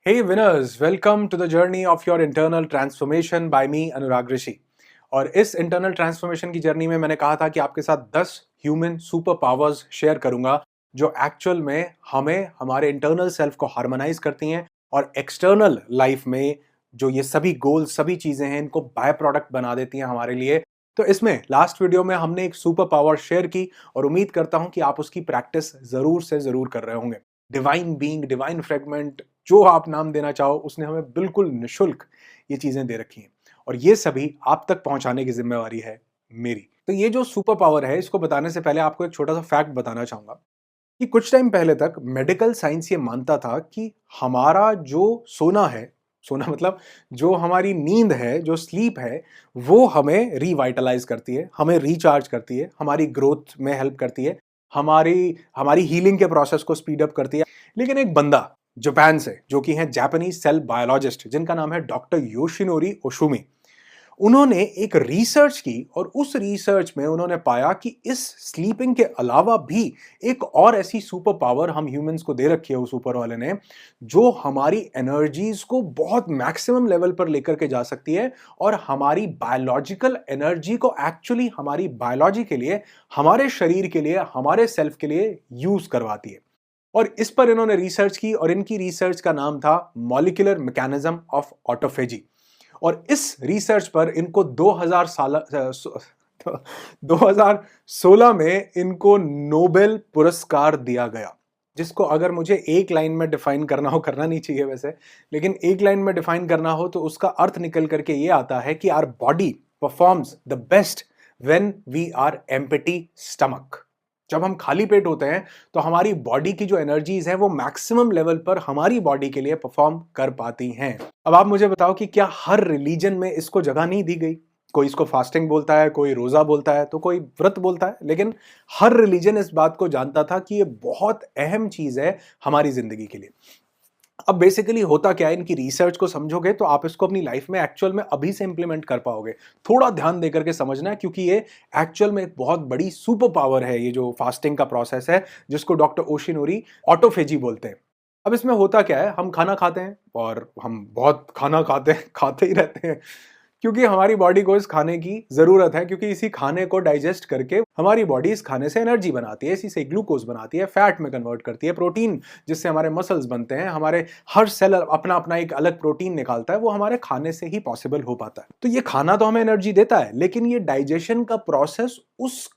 Hey winners, welcome to the journey of your internal transformation by me अनुराग ऋषि। और इस internal transformation की journey में मैंने कहा था कि आपके साथ 10 ह्यूमन सुपर पावर्स शेयर करूंगा जो एक्चुअल में हमें हमारे इंटरनल सेल्फ को हार्मोनाइज करती हैं और एक्सटर्नल लाइफ में जो ये सभी गोल्स सभी चीजें हैं इनको बाय प्रोडक्ट बना देती हैं हमारे लिए। तो इसमें लास्ट वीडियो में हमने एक सुपर पावर शेयर की और उम्मीद करता हूं कि आप उसकी प्रैक्टिस जरूर से जरूर कर रहे होंगे। डिवाइन बीइंग, डिवाइन फ्रेगमेंट, जो आप नाम देना चाहो, उसने हमें बिल्कुल निशुल्क ये चीजें दे रखी हैं और ये सभी आप तक पहुंचाने की जिम्मेवारी है मेरी। तो ये जो सुपर पावर है, इसको बताने से पहले आपको एक छोटा सा फैक्ट बताना चाहूंगा कि कुछ टाइम पहले तक मेडिकल साइंस ये मानता था कि हमारा जो सोना है, सोना मतलब जो हमारी नींद है, जो स्लीप है, वो हमें रिवाइटलाइज करती है, हमें रिचार्ज करती है, हमारी ग्रोथ में हेल्प करती है, हमारी हमारी हीलिंग के प्रोसेस को स्पीड अप करती है। लेकिन एक बंदा जापान से, जो कि हैं जापानीज सेल बायोलॉजिस्ट, जिनका नाम है डॉक्टर योशिनोरी ओशुमी, उन्होंने एक रिसर्च की और उस रिसर्च में उन्होंने पाया कि इस स्लीपिंग के अलावा भी एक और ऐसी सुपर पावर हम ह्यूमंस को दे रखी है उस ऊपर वाले ने, जो हमारी एनर्जीज को बहुत मैक्सिमम लेवल पर लेकर के जा सकती है और हमारी बायोलॉजिकल एनर्जी को एक्चुअली हमारी बायोलॉजी के लिए, हमारे शरीर के लिए, हमारे सेल्फ के लिए यूज करवाती है। और इस पर इन्होंने रिसर्च की और इनकी रिसर्च का नाम था मॉलिक्यूलर मैकेनिज्म ऑफ ऑटोफेजी। और इस रिसर्च पर इनको 2016 में इनको नोबेल पुरस्कार दिया गया, जिसको अगर मुझे एक लाइन में डिफाइन करना हो, करना नहीं चाहिए वैसे, लेकिन एक लाइन में डिफाइन करना हो तो उसका अर्थ निकल करके ये आता है कि our body performs the best when we are empty stomach. जब हम खाली पेट होते हैं तो हमारी बॉडी की जो एनर्जीज हैं वो मैक्सिमम लेवल पर हमारी बॉडी के लिए परफॉर्म कर पाती हैं। अब आप मुझे बताओ कि क्या हर रिलीजन में इसको जगह नहीं दी गई? कोई इसको फास्टिंग बोलता है, कोई रोजा बोलता है, तो कोई व्रत बोलता है, लेकिन हर रिलीजन इस बात को जानता था कि ये बहुत अहम चीज है हमारी जिंदगी के लिए। अब बेसिकली होता क्या है, इनकी रिसर्च को समझोगे तो आप इसको अपनी लाइफ में एक्चुअल में अभी से इंप्लीमेंट कर पाओगे। थोड़ा ध्यान देकर के समझना है, क्योंकि ये एक्चुअल में एक बहुत बड़ी सुपर पावर है, ये जो फास्टिंग का प्रोसेस है, जिसको डॉक्टर ओशिनोरी ऑटोफेजी बोलते हैं। अब इसमें होता क्या है, हम खाना खाते हैं और हम बहुत खाना खाते हैं, खाते ही रहते हैं, क्योंकि हमारी बॉडी को इस खाने की जरूरत है, क्योंकि इसी खाने को डाइजेस्ट करके हमारी बॉडी इस खाने से एनर्जी बनाती है, इसी से ग्लूकोज बनाती है, फैट में कन्वर्ट करती है, प्रोटीन जिससे हमारे मसल्स बनते हैं, हमारे हर सेल अपना अपना एक अलग प्रोटीन निकालता है, वो हमारे खाने से ही पॉसिबल हो पाता है। तो ये खाना तो हमें एनर्जी देता है, लेकिन ये डाइजेशन का प्रोसेस उस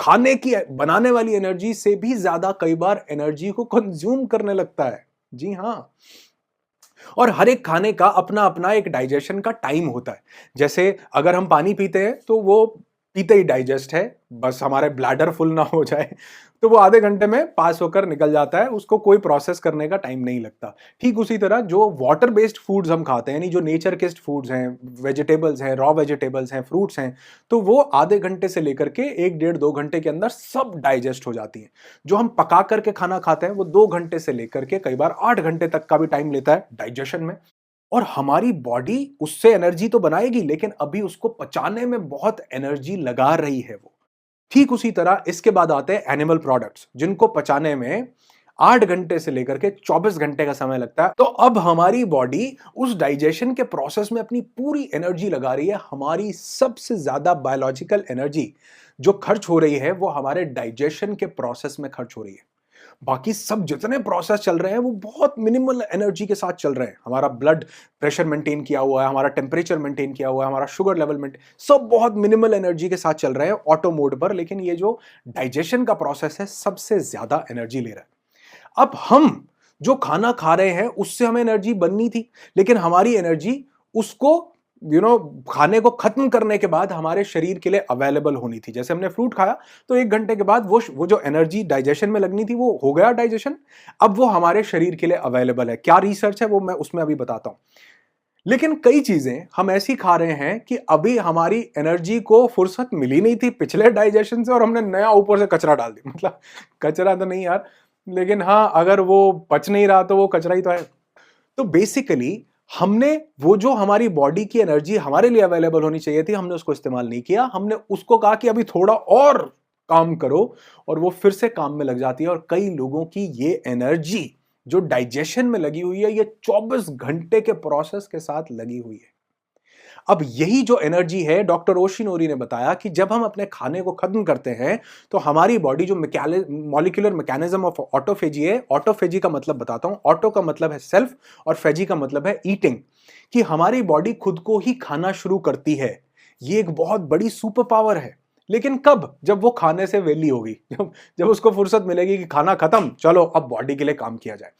खाने की बनाने वाली एनर्जी से भी ज्यादा कई बार एनर्जी को कंज्यूम करने लगता है। जी हाँ। और हर एक खाने का अपना अपना एक डाइजेशन का टाइम होता है। जैसे अगर हम पानी पीते हैं तो वो पीते ही डाइजेस्ट है, बस हमारे ब्लैडर फुल ना हो जाए तो वो आधे घंटे में पास होकर निकल जाता है, उसको कोई प्रोसेस करने का टाइम नहीं लगता। ठीक उसी तरह जो वाटर बेस्ड फूड्स हम खाते हैं, यानी जो नेचर केस्ड फूड्स हैं, वेजिटेबल्स हैं, रॉ वेजिटेबल्स हैं, फ्रूट्स हैं, तो वो आधे घंटे से लेकर के 1 डेढ़ 2 घंटे के अंदर सब डाइजेस्ट हो जाती हैं। जो हम पका करके खाना खाते हैं वो 2 घंटे से लेकर के कई बार 8 घंटे तक का भी टाइम लेता है डाइजेशन में। और हमारी बॉडी उससे एनर्जी तो बनाएगी, लेकिन अभी उसको पचाने में बहुत एनर्जी लगा रही है वो। ठीक उसी तरह इसके बाद आते हैं एनिमल प्रोडक्ट्स, जिनको पचाने में 8 घंटे से लेकर के 24 घंटे का समय लगता है। तो अब हमारी बॉडी उस डाइजेशन के प्रोसेस में अपनी पूरी एनर्जी लगा रही है। हमारी सबसे ज्यादा बायोलॉजिकल एनर्जी जो खर्च हो रही है वो हमारे डाइजेशन के प्रोसेस में खर्च हो रही है। बाकी सब जितने प्रोसेस चल रहे हैं वो बहुत मिनिमल एनर्जी के साथ चल रहे हैं। हमारा ब्लड प्रेशर मेंटेन किया हुआ है, हमारा टेम्परेचर मेंटेन किया हुआ है, हमारा शुगर लेवल मेंटेन, सब बहुत मिनिमल एनर्जी के साथ चल रहे हैं ऑटो मोड पर। लेकिन ये जो डाइजेशन का प्रोसेस है सबसे ज्यादा एनर्जी ले रहा है। अब हम जो खाना खा रहे हैं उससे हमें एनर्जी बननी थी, लेकिन हमारी एनर्जी उसको खाने को खत्म करने के बाद हमारे शरीर के लिए अवेलेबल होनी थी। जैसे हमने फ्रूट खाया तो 1 घंटे के बाद वो जो एनर्जी डाइजेशन में लगनी थी वो हो गया डाइजेशन, अब वो हमारे शरीर के लिए अवेलेबल है। क्या रिसर्च है वो मैं उसमें अभी बताता हूं। लेकिन कई चीजें हम ऐसी खा रहे हैं कि अभी हमारी एनर्जी को फुर्सत मिली नहीं थी पिछले डाइजेशन से और हमने नया ऊपर से कचरा डाल दिया। मतलब कचरा तो नहीं यार, लेकिन हाँ, अगर वो पच नहीं रहा तो वो कचरा ही तो है। तो बेसिकली हमने वो जो हमारी बॉडी की एनर्जी हमारे लिए अवेलेबल होनी चाहिए थी, हमने उसको इस्तेमाल नहीं किया। हमने उसको कहा कि अभी थोड़ा और काम करो, और वो फिर से काम में लग जाती है। और कई लोगों की ये एनर्जी जो डाइजेशन में लगी हुई है, ये 24 घंटे के प्रोसेस के साथ लगी हुई है। अब यही जो एनर्जी है, डॉक्टर ओशिनोरी ने बताया कि जब हम अपने खाने को खत्म करते हैं तो हमारी बॉडी जो मॉलिक्यूलर मैकेनिज्म ऑफ ऑटोफेजी है, ऑटोफेजी का मतलब बताता हूं, ऑटो का मतलब है सेल्फ और फेजी का मतलब है ईटिंग, कि हमारी बॉडी खुद को ही खाना शुरू करती है। ये एक बहुत बड़ी सुपर पावर है। लेकिन कब? जब वो खाने से वेली होगी, जब जब उसको फुर्सत मिलेगी कि खाना खत्म, चलो अब बॉडी के लिए काम किया जाए।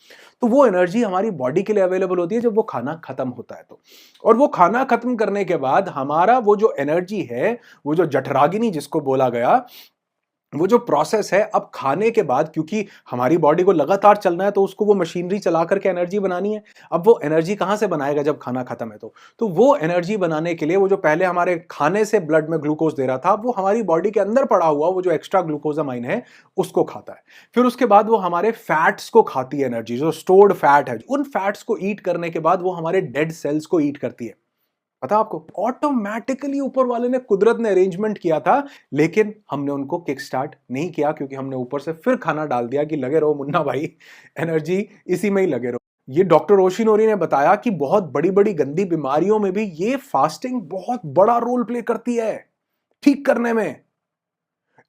तो वो एनर्जी हमारी बॉडी के लिए अवेलेबल होती है जब वो खाना खत्म होता है तो। और वो खाना खत्म करने के बाद हमारा वो जो एनर्जी है, वो जो जठरागिनी जिसको बोला गया, वो जो प्रोसेस है, अब खाने के बाद, क्योंकि हमारी बॉडी को लगातार चलना है तो उसको वो मशीनरी चला करके एनर्जी बनानी है। अब वो एनर्जी कहां से बनाएगा जब खाना खत्म है तो वो एनर्जी बनाने के लिए वो जो पहले हमारे खाने से ब्लड में ग्लूकोज दे रहा था, वो हमारी बॉडी के अंदर पड़ा हुआ वो जो एक्स्ट्रा ग्लूकोजामाइन है उसको खाता है। फिर उसके बाद वो हमारे फैट्स को खाती है एनर्जी, जो स्टोर्ड फैट है, उन फैट्स को ईट करने के बाद वो हमारे डेड सेल्स को ईट करती है। पता आपको, ऑटोमेटिकली ऊपर वाले ने, कुदरत ने अरेंजमेंट किया था, लेकिन हमने उनको किक स्टार्ट नहीं किया क्योंकि हमने ऊपर से फिर खाना डाल दिया कि लगे रहो मुन्ना भाई, एनर्जी इसी में ही लगे रहो। ये डॉक्टर ओशिनोरी ने बताया कि बहुत बड़ी बड़ी गंदी बीमारियों में भी ये फास्टिंग बहुत बड़ा रोल प्ले करती है ठीक करने में।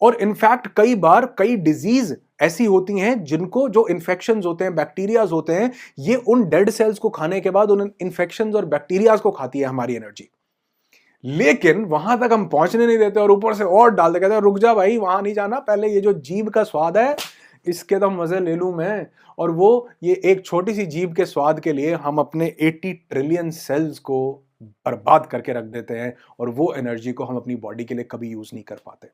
और इनफैक्ट कई बार कई डिजीज ऐसी होती हैं जिनको, जो इन्फेक्शंस होते हैं, बैक्टीरियाज होते हैं, ये उन डेड सेल्स को खाने के बाद उन इन्फेक्शंस और बैक्टीरियाज को खाती है हमारी एनर्जी। लेकिन वहां तक हम पहुंचने नहीं देते और ऊपर से और डाल देते, कहते हैं रुक जा भाई, वहां नहीं जाना, पहले ये जो जीभ का स्वाद है इसके तो मजे ले लूं मैं। और वो ये एक छोटी सी जीभ के स्वाद के लिए हम अपने 80 ट्रिलियन सेल्स को बर्बाद करके रख देते हैं और वो एनर्जी को हम अपनी बॉडी के लिए कभी यूज नहीं कर पाते।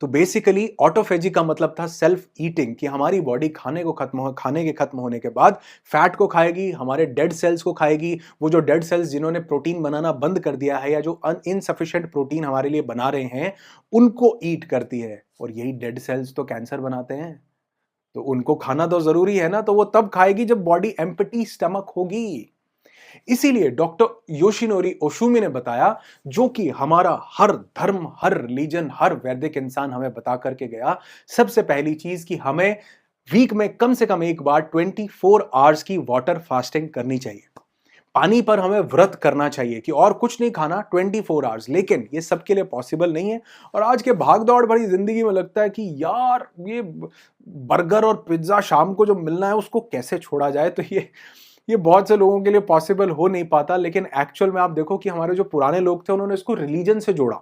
तो बेसिकली ऑटोफेजी का मतलब था सेल्फ ईटिंग, कि हमारी बॉडी खाने के खत्म होने के बाद फैट को खाएगी, हमारे डेड सेल्स को खाएगी। वो जो डेड सेल्स जिन्होंने प्रोटीन बनाना बंद कर दिया है या जो इनसफिशिएंट प्रोटीन हमारे लिए बना रहे हैं, उनको ईट करती है। और यही डेड सेल्स तो कैंसर बनाते हैं, तो उनको खाना तो जरूरी है ना, तो वो तब खाएगी जब बॉडी एम्प्टी स्टमक होगी। इसीलिए डॉक्टर योशिनोरी ओशुमी ने बताया, जो कि हमारा हर धर्म, हर रिलीजन, हर वैदिक इंसान हमें बता करके गया, सबसे पहली चीज कि हमें वीक में कम से कम एक बार 24 आवर्स की वाटर फास्टिंग करनी चाहिए। पानी पर हमें व्रत करना चाहिए कि और कुछ नहीं खाना 24 आवर्स। लेकिन ये सबके लिए पॉसिबल नहीं है और आज के भागदौड़ भरी जिंदगी में लगता है कि यार ये बर्गर और पिज्जा शाम को जो मिलना है उसको कैसे छोड़ा जाए। तो ये बहुत से लोगों के लिए पॉसिबल हो नहीं पाता। लेकिन एक्चुअल में आप देखो कि हमारे जो पुराने लोग थे उन्होंने इसको रिलीजन से जोड़ा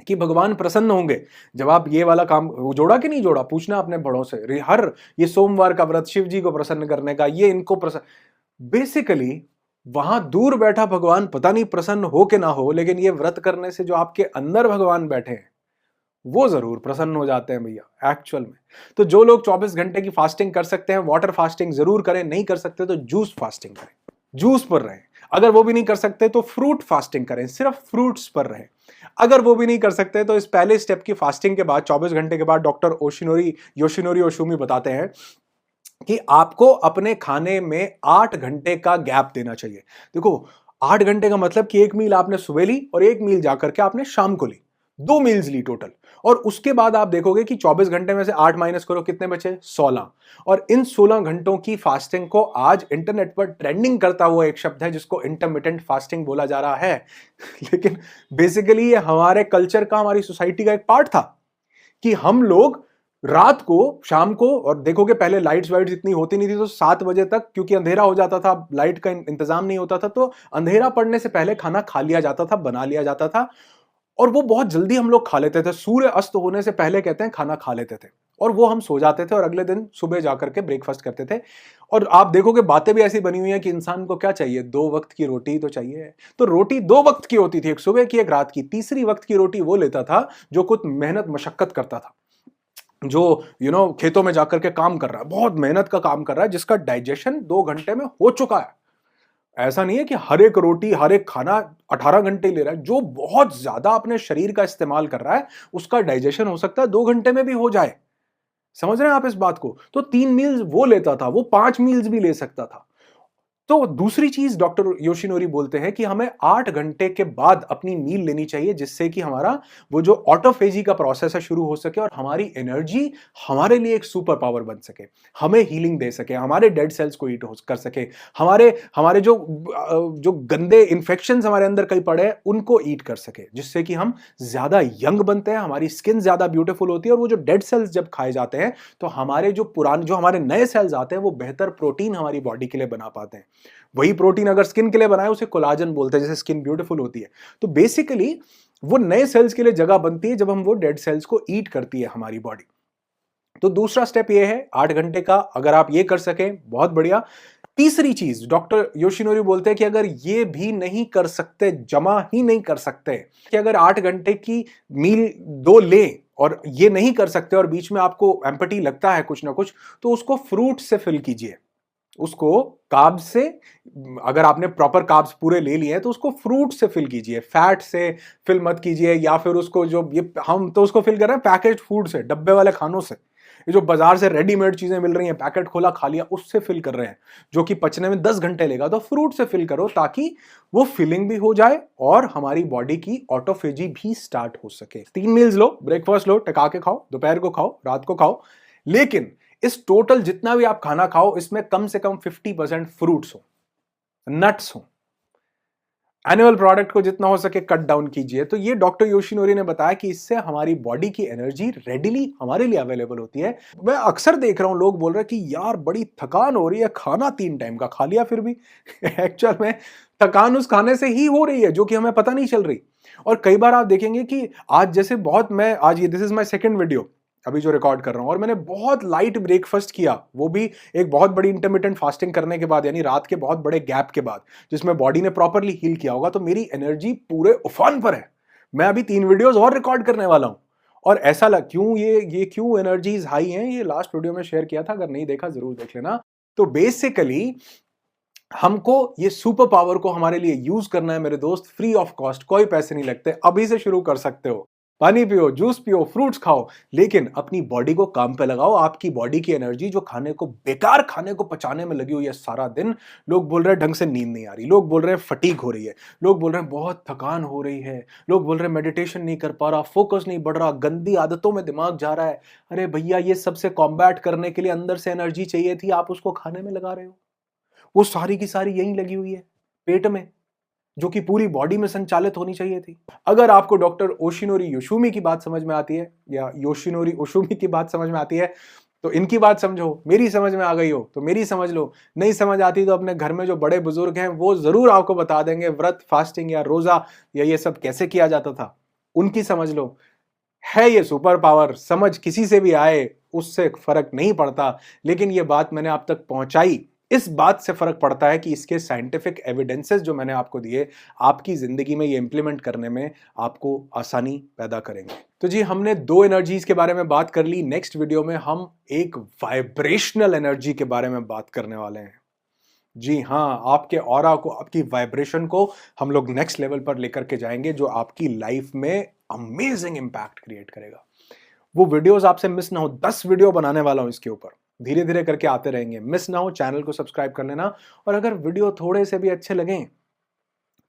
कि भगवान प्रसन्न होंगे जब आप ये वाला काम, जोड़ा कि नहीं जोड़ा, पूछना अपने बड़ों से। हर ये सोमवार का व्रत शिव जी को प्रसन्न करने का, ये इनको प्रसन्न, बेसिकली वहां दूर बैठा भगवान पता नहीं प्रसन्न हो के ना हो, लेकिन ये व्रत करने से जो आपके अंदर भगवान बैठे हैं वो जरूर प्रसन्न हो जाते हैं भैया एक्चुअल में। तो जो लोग 24 घंटे की फास्टिंग कर सकते हैं, वाटर फास्टिंग जरूर करें, नहीं कर सकते तो जूस फास्टिंग करें, जूस पर रहें। अगर वो भी नहीं कर सकते तो फ्रूट फास्टिंग करें, सिर्फ फ्रूट्स पर रहें। अगर वो भी नहीं कर सकते तो इस पहले स्टेप की फास्टिंग के बाद 24 घंटे के बाद डॉक्टर योशिनोरी ओशुमी बताते हैं कि आपको अपने खाने में 8 घंटे का गैप देना चाहिए। देखो 8 घंटे का मतलब कि एक मील आपने सुबह ली और एक मील जाकर के आपने शाम को ली, 2 मील्स ली टोटल। और उसके बाद आप देखोगे कि 24 घंटे में से 8 माइनस करो, कितने बचे? 16। और इन 16 घंटों की फास्टिंग को आज इंटरनेट पर ट्रेंडिंग करता हुआ एक शब्द है जिसको इंटरमिटेंट फास्टिंग बोला जा रहा है। लेकिन बेसिकली ये हमारे कल्चर का, हमारी सोसाइटी का एक पार्ट था कि हम लोग रात को, शाम को, और देखोगे पहले लाइट्स वाइट्स इतनी होती नहीं थी तो 7 बजे तक, क्योंकि अंधेरा हो जाता था, लाइट का इंतजाम नहीं होता था, तो अंधेरा पड़ने से पहले खाना खा लिया जाता था, बना लिया जाता था। और वो बहुत जल्दी हम लोग खा लेते थे, सूर्य अस्त होने से पहले कहते हैं खाना खा लेते थे, और वो हम सो जाते थे और अगले दिन सुबह जाकर के ब्रेकफास्ट करते थे। और आप देखोगे बातें भी ऐसी बनी हुई हैं कि इंसान को क्या चाहिए? 2 वक्त की रोटी तो चाहिए। तो रोटी 2 वक्त की होती थी, एक सुबह की एक रात की। तीसरी वक्त की रोटी वो लेता था जो कुछ मेहनत मशक्कत करता था, जो खेतों में जाकर के काम कर रहा है, बहुत मेहनत का काम कर रहा है, जिसका डाइजेशन 2 घंटे में हो चुका है। ऐसा नहीं है कि हर एक रोटी, हर एक खाना 18 घंटे ले रहा है। जो बहुत ज्यादा अपने शरीर का इस्तेमाल कर रहा है उसका डाइजेशन हो सकता है 2 घंटे में भी हो जाए। समझ रहे हैं आप इस बात को? तो 3 मील्स वो लेता था, वो 5 मील्स भी ले सकता था। तो दूसरी चीज डॉक्टर योशिनोरी बोलते हैं कि हमें 8 घंटे के बाद अपनी मील लेनी चाहिए, जिससे कि हमारा वो जो ऑटोफेजी का प्रोसेस है शुरू हो सके और हमारी एनर्जी हमारे लिए एक सुपर पावर बन सके, हमें हीलिंग दे सके, हमारे डेड सेल्स को ईट कर सके, हमारे हमारे जो गंदे इन्फेक्शन हमारे अंदर कहीं पड़े हैं उनको ईट कर सके, जिससे कि हम ज्यादा यंग बनते हैं, हमारी स्किन ज्यादा ब्यूटीफुल होती है और वो जो डेड सेल्स जब खाए जाते हैं तो हमारे जो हमारे नए सेल्स आते हैं वो बेहतर प्रोटीन हमारी बॉडी के लिए बना पाते हैं। वही प्रोटीन अगर स्किन के लिए बनाए उसे कोलाजन बोलते हैं, जैसे स्किन ब्यूटीफुल होती है। तो बेसिकली वो नए सेल्स के लिए जगह बनती है जब हम वो डेड सेल्स को ईट करती है हमारी बॉडी। तो दूसरा स्टेप ये है 8 घंटे का, अगर आप ये कर सके बहुत बढ़िया। तीसरी चीज डॉक्टर योशिनोरी बोलते हैं कि अगर ये भी नहीं कर सकते, जमा ही नहीं कर सकते कि अगर 8 घंटे की मील 2 ले और ये नहीं कर सकते और बीच में आपको एम्पटी लगता है कुछ ना कुछ, तो उसको फ्रूट से फिल कीजिए। उसको कार्ब्स से, अगर आपने प्रॉपर कार्ब्स पूरे ले लिए हैं तो उसको फ्रूट से फिल कीजिए, फैट से फिल मत कीजिए, या फिर उसको जो ये हम तो उसको फिल कर रहे हैं पैकेज फूड से, डब्बे वाले खानों से। ये जो बाजार से रेडीमेड चीजें मिल रही हैं, पैकेट खोला खा लिया, उससे फिल कर रहे हैं, जो कि पचने में 10 घंटे लेगा। तो फ्रूट से फिल करो ताकि वो फिलिंग भी हो जाए और हमारी बॉडी की ऑटोफेजी भी स्टार्ट हो सके। 3 मील्स लो, ब्रेकफास्ट लो, टका के खाओ, दोपहर को खाओ, रात को खाओ, लेकिन इस टोटल जितना भी आप खाना खाओ इसमें कम से कम 50% फ्रूट्स हो, नट्स हो। एनिमल प्रोडक्ट को जितना हो सके कट डाउन कीजिए। तो ये डॉक्टर योशिनोरी ने बताया कि इससे हमारी बॉडी की एनर्जी रेडिली हमारे लिए अवेलेबल होती है। मैं अक्सर देख रहा हूं लोग बोल रहे हैं कि यार बड़ी थकान हो रही है, खाना 3 टाइम का खा लिया फिर भी एक्चुअल में थकान उस खाने से ही हो रही है जो कि हमें पता नहीं चल रही। और कई बार आप देखेंगे कि आज जैसे मैं आज ये this is my second video अभी जो रिकॉर्ड कर रहा हूं, और मैंने बहुत लाइट ब्रेकफास्ट किया, वो भी एक बहुत बड़ी इंटरमिटेंट फास्टिंग करने के बाद, यानी रात के बहुत बड़े गैप के बाद, जिसमें बॉडी ने प्रॉपरली हील किया होगा। तो मेरी एनर्जी पूरे उफान पर है। मैं अभी 3 वीडियोस और रिकॉर्ड करने वाला हूं। और ऐसा लग क्यों एनर्जीज हाई हैं, ये लास्ट वीडियो में शेयर किया था, अगर नहीं देखा जरूर देख लेना। तो बेसिकली हमको ये सुपर पावर को हमारे लिए यूज करना है मेरे दोस्त, फ्री ऑफ कॉस्ट, कोई पैसे नहीं लगते। अभी से शुरू कर सकते हो। पानी पियो, जूस पियो, फ्रूट्स खाओ, लेकिन अपनी बॉडी को काम पे लगाओ। आपकी बॉडी की एनर्जी जो बेकार खाने को पचाने में लगी हुई है सारा दिन, लोग बोल रहे हैं ढंग से नींद नहीं आ रही, लोग बोल रहे हैं फटीग हो रही है, लोग बोल रहे हैं बहुत थकान हो रही है, लोग बोल रहे हैं मेडिटेशन नहीं कर पा रहा, फोकस नहीं बढ़ रहा, गंदी आदतों में दिमाग जा रहा है। अरे भैया, ये सबसे कॉम्बैट करने के लिए अंदर से एनर्जी चाहिए थी, आप उसको खाने में लगा रहे हो। वो सारी की सारी यहीं लगी हुई है पेट में, जो कि पूरी बॉडी में संचालित होनी चाहिए थी। अगर आपको डॉक्टर ओशिनोरी योशुमी की बात समझ में आती है, या योशिनोरी ओशुमी की बात समझ में आती है, तो इनकी बात समझो। मेरी समझ में आ गई हो तो मेरी समझ लो, नहीं समझ आती तो अपने घर में जो बड़े बुजुर्ग हैं वो जरूर आपको बता देंगे व्रत, फास्टिंग या रोजा या ये सब कैसे किया जाता था, उनकी समझ लो। है ये सुपर पावर, समझ किसी से भी आए उससे फर्क नहीं पड़ता, लेकिन ये बात मैंने आप तक पहुंचाई, इस बात से फर्क पड़ता है कि इसके साइंटिफिक एविडेंसेस जो मैंने आपको दिए, आपकी जिंदगी में ये इंप्लीमेंट करने में आपको आसानी पैदा करेंगे। तो जी, हमने 2 एनर्जीज के बारे में बात कर ली। नेक्स्ट वीडियो में हम एक वाइब्रेशनल एनर्जी के बारे में बात करने वाले हैं। जी हाँ, आपके ऑरा को, आपकी वाइब्रेशन को हम लोग नेक्स्ट लेवल पर लेकर के जाएंगे, जो आपकी लाइफ में अमेजिंग इंपैक्ट क्रिएट करेगा। वो वीडियोस आपसे मिस ना हो, 10 वीडियो बनाने वाला हूं इसके ऊपर, धीरे धीरे करके आते रहेंगे, मिस ना हो। चैनल को सब्सक्राइब कर लेना, और अगर वीडियो थोड़े से भी अच्छे लगें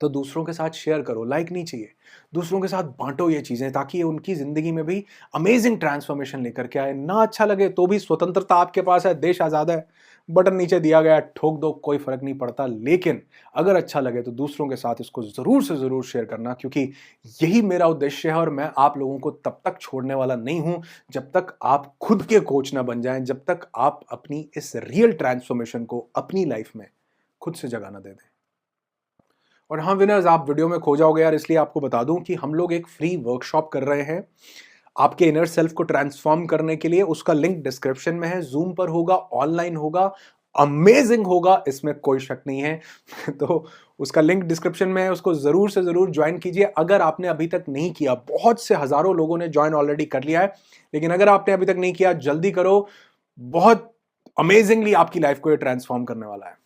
तो दूसरों के साथ शेयर करो, लाइक नहीं चाहिए, दूसरों के साथ बांटो ये चीजें, ताकि ये उनकी जिंदगी में भी अमेजिंग ट्रांसफॉर्मेशन लेकर के आए। ना अच्छा लगे तो भी स्वतंत्रता आपके पास है, देश आजाद है, बटन नीचे दिया गया, ठोक दो, कोई फर्क नहीं पड़ता। लेकिन अगर अच्छा लगे तो दूसरों के साथ इसको जरूर से जरूर शेयर करना, क्योंकि यही मेरा उद्देश्य है। और मैं आप लोगों को तब तक छोड़ने वाला नहीं हूं जब तक आप खुद के कोच ना बन जाएं, जब तक आप अपनी इस रियल ट्रांसफॉर्मेशन को अपनी लाइफ में खुद से जगह ना दे दें। और हाँ विनर्स, आप वीडियो में खो जाओगे यार, इसलिए आपको बता दूं कि हम लोग एक फ्री वर्कशॉप कर रहे हैं आपके इनर सेल्फ को ट्रांसफॉर्म करने के लिए। उसका लिंक डिस्क्रिप्शन में है, जूम पर होगा, ऑनलाइन होगा, अमेजिंग होगा, इसमें कोई शक नहीं है तो उसका लिंक डिस्क्रिप्शन में है, उसको जरूर से जरूर ज्वाइन कीजिए। अगर आपने अभी तक नहीं किया, बहुत से हजारों लोगों ने ज्वाइन ऑलरेडी कर लिया है, लेकिन अगर आपने अभी तक नहीं किया, जल्दी करो। बहुत अमेजिंगली आपकी लाइफ को ये ट्रांसफॉर्म करने वाला है।